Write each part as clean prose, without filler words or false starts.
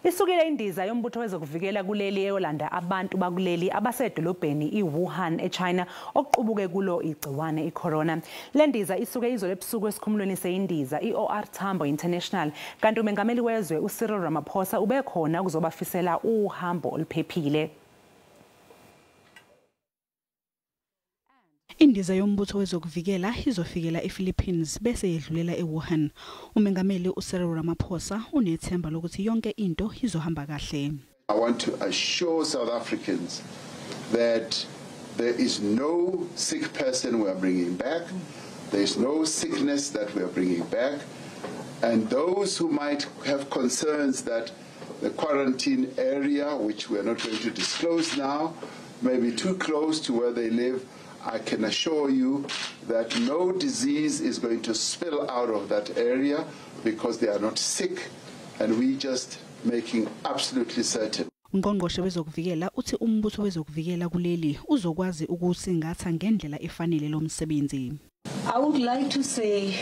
Isukile indiza yombutho wezokuvikela kuleli eyolanda abantu bakuleli abasedolobheni iWuhan eChina okuqubuke kulo igciwane icorona. Le ndiza isuke izolo ebusuku esikhumulweni seindiza iOR Tambo International kanti umengameli wezwe uCyril Ramaphosa ubekhona ukuzobafisela uhambo oluphephile. Indiza yombutho wezokuvikela izofikela ePhilippines bese yedlulela eWuhan. Umengameli uCyril Ramaphosa unethemba lokuthi yonke into izohamba kahle. I want to assure South Africans that there is no sick person we are bringing back. There is no sickness that we are bringing back. And those who might have concerns that the quarantine area, which we are not going to disclose now, may be too close to where they live, I can assure you that no disease is going to spill out of that area because they are not sick, and we just making absolutely certain. Ungqongqoshe wezokuvikela uthi umbutho wezokuvikela kuleli uzokwazi ukusingatha ngendlela efanele lo msebenzi. I would like to say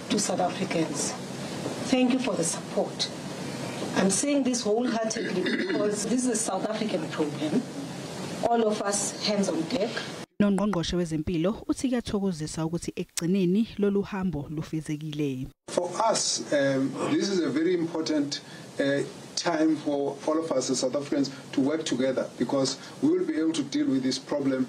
to South Africans, thank you for the support. I'm saying this wholeheartedly because this is a South African problem. All of us hands on deck. Nongqongqoshe wezempilo uthi kuyathokozisa ukuthi ekugcineni lolu hambo lufezekile. For us, this is a very important time for all of us as South Africans to work together because we will be able to deal with this problem.